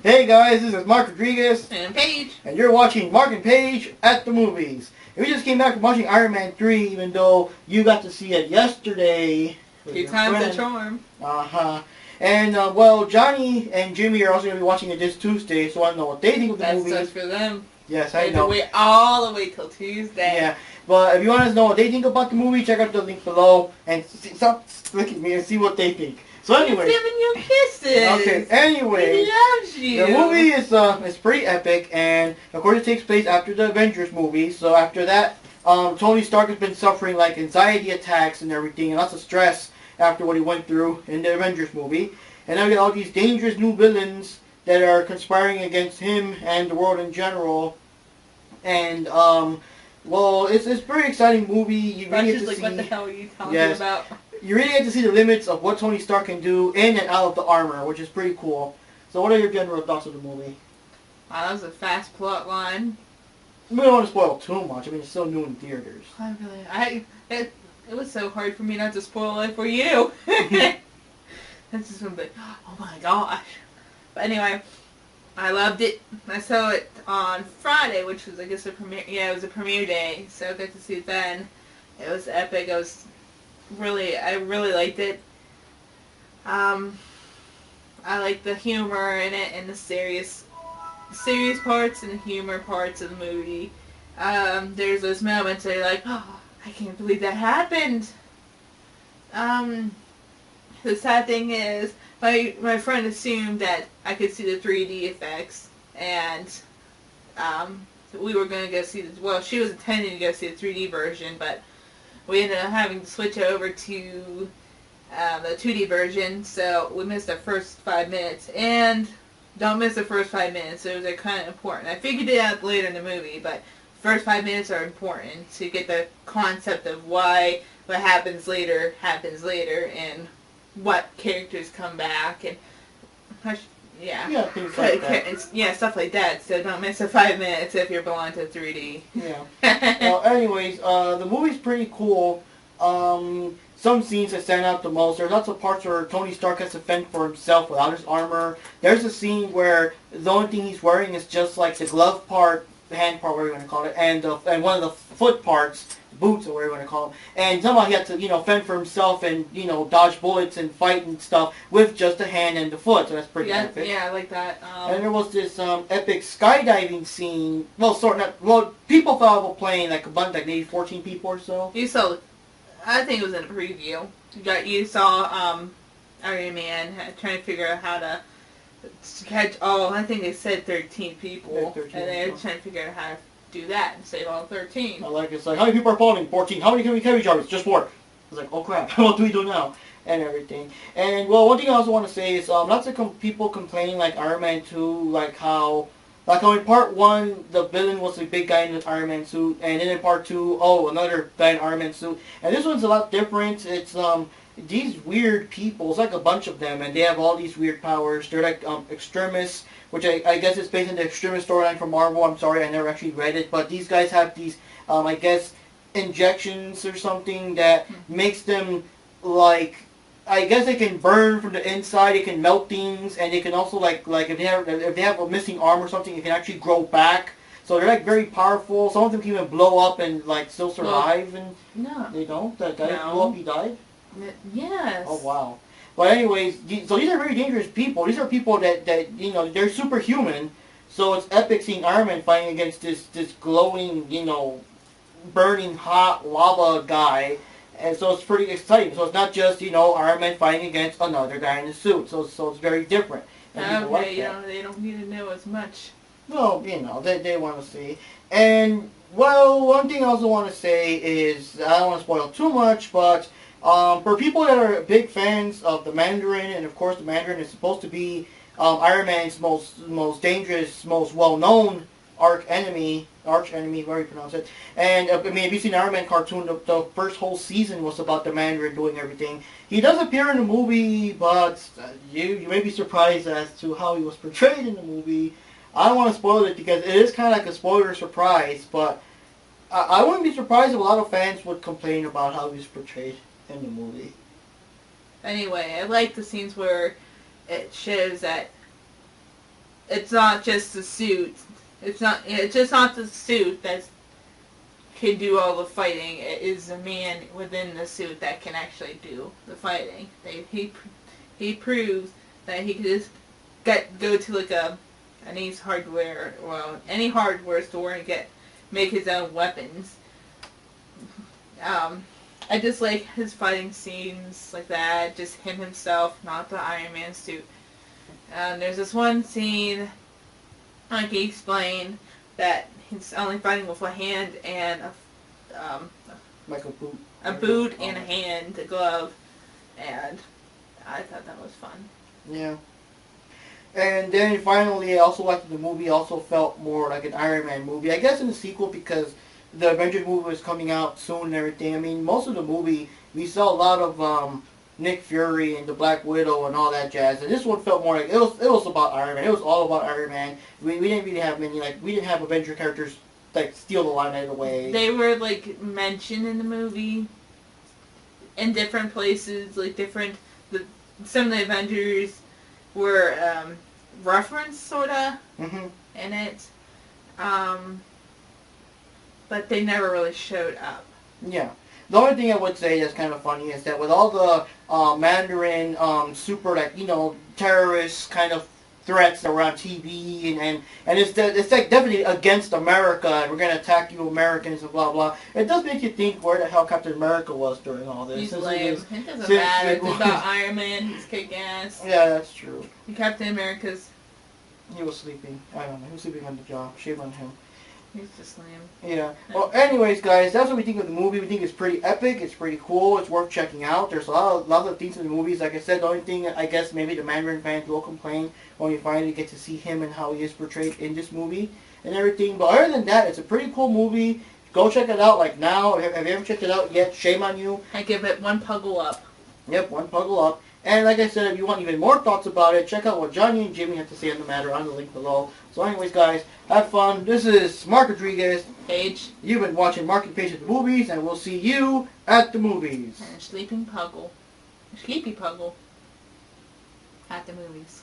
Hey guys, this is Mark Rodriguez. And Paige. And you're watching Mark and Paige at the movies. And we just came back from watching Iron Man 3, even though you got to see it yesterday. Two times the charm. Uh-huh. And, well, Johnny and Jimmy are also going to be watching it this Tuesday, so I don't know what they think of the movie. That's just for them. Yes, I know. They wait all the way till Tuesday. Yeah, but if you want to know what they think about the movie, check out the link below and stop looking at me and see what they think. So anyway, he's giving you kisses. Okay. Anyway, he loves you. The movie is pretty epic, and of course it takes place after the Avengers movie. So after that, Tony Stark has been suffering like anxiety attacks and everything, and lots of stress after what he went through in the Avengers movie. And now we got all these dangerous new villains that are conspiring against him and the world in general. And well, it's a pretty exciting movie. You really get to like, see, what the hell are you talking about? You really get to see the limits of what Tony Stark can do in and out of the armor, which is pretty cool. So what are your general thoughts of the movie? Wow, that was a fast plot line. We don't want to spoil too much. I mean, it's still new in theaters. It was so hard for me not to spoil it for you. That's just gonna be, oh my gosh. But anyway, I loved it. I saw it on Friday, which was, I guess, a premiere. Yeah, it was a premiere day, so I got to see it then. It was epic. I really liked it. I liked the humor in it and the serious parts and the humor parts of the movie. There's those moments where you're like, oh, I can't believe that happened. The sad thing is, my friend assumed that I could see the 3D effects, and we were going to go see she was intending to go see the 3D version, but we ended up having to switch over to the 2D version, so we missed the first 5 minutes. And don't miss the first 5 minutes. Those are kind of important. I figured it out later in the movie, but the first 5 minutes are important to get the concept of why what happens later, and what characters come back, and things like that. Stuff like that. So don't miss the 5 minutes if you're belong to 3D. Yeah. Well, anyways, the movie's pretty cool. Some scenes that stand out the most. There's lots of parts where Tony Stark has to fend for himself without his armor. There's a scene where the only thing he's wearing is just like the glove part, the hand part, whatever you want to call it, and one of the foot parts, boots or whatever you want to call them. And somehow he had to, fend for himself and, dodge bullets and fight and stuff with just the hand and the foot. So that's pretty epic. Yeah, I like that. And there was this epic skydiving scene. Well, people fell out of a plane, like a bunch, like maybe 14 people or so. You saw, I think it was in a preview. You saw Iron Man trying to figure out how to catch I think they said 13 people. Yeah, 13 and they're trying to figure out how to do that and save all 13. It's like, how many people are falling? 14. How many can we carry each other? It's just 4. It's like, oh crap, what do we do now? And everything. And, well, one thing I also want to say is, lots of people complaining, like Iron Man 2, like how in part 1, the villain was the big guy in the Iron Man suit, and then in part 2, another guy in Iron Man suit. And this one's a lot different. It's, these weird people, it's like a bunch of them, and they have all these weird powers. They're like, extremists, which I guess is based on the extremist storyline from Marvel. I'm sorry, I never actually read it, but these guys have these, I guess, injections or something that makes them, like, I guess they can burn from the inside, they can melt things, and they can also, like if they have a missing arm or something, it can actually grow back. So they're, like, very powerful. Some of them can even blow up and, like, still survive. And no. They don't? That guy blew up, he died? Yes. Oh, wow. But anyways, so these are very dangerous people. These are people that they're superhuman. So it's epic seeing Iron Man fighting against this glowing, burning hot lava guy. And so it's pretty exciting. So it's not just, Iron Man fighting against another guy in a suit. So it's very different. And okay, they don't need to know as much. Well, they want to see. And, well, one thing I also want to say is, I don't want to spoil too much, but for people that are big fans of the Mandarin, and of course the Mandarin is supposed to be Iron Man's most dangerous, most well-known arch enemy, whatever you pronounce it. And I mean, if you've seen Iron Man cartoon, the first whole season was about the Mandarin doing everything. He does appear in the movie, but you may be surprised as to how he was portrayed in the movie. I don't want to spoil it because it is kind of like a spoiler surprise, but I wouldn't be surprised if a lot of fans would complain about how he was portrayed in the movie. Anyway, I like the scenes where it shows that it's not just the suit. It's just not the suit that can do all the fighting. It is the man within the suit that can actually do the fighting. He proves that he could just go to like any hardware store and make his own weapons. I just like his fighting scenes like that, just himself, not the Iron Man suit. There's this one scene, like he explained, that he's only fighting with a hand and Like a boot. a boot and a hand, a glove, and I thought that was fun. Yeah. And then finally, I also liked the movie. Also felt more like an Iron Man movie. I guess in the sequel because the Avengers movie was coming out soon and everything. I mean, most of the movie we saw a lot of Nick Fury and the Black Widow and all that jazz. And this one felt more like it was about Iron Man. It was all about Iron Man. We didn't really have many we didn't have Avenger characters like steal the limelight away. They were like mentioned in the movie in different places, like some of the Avengers were referenced sorta in it. But they never really showed up. Yeah. The only thing I would say that's kind of funny is that with all the Mandarin super terrorist kind of threats that were on TV and it's like definitely against America and we're gonna attack you Americans and blah blah. It does make you think where the hell Captain America was during all this. He's lame. It doesn't matter. It's about Iron Man. He's kick ass. Yeah, that's true. Captain America's. He was sleeping. I don't know. He was sleeping on the job. Shame on him. He's just lame. Yeah. Well, anyways, guys, that's what we think of the movie. We think it's pretty epic. It's pretty cool. It's worth checking out. There's a lot of things in the movies. Like I said, the only thing I guess maybe the Mandarin fans will complain when you finally get to see him and how he is portrayed in this movie and everything. But other than that, it's a pretty cool movie. Go check it out like now. Have you ever checked it out yet? Shame on you. I give it one puggle up. Yep, one puggle up. And like I said, if you want even more thoughts about it, check out what Johnny and Jimmy have to say on the matter on the link below. So anyways, guys, have fun. This is Mark Rodriguez. Paige. You've been watching Mark and Paige at the movies, and we'll see you at the movies. And Sleepy Puggle at the movies.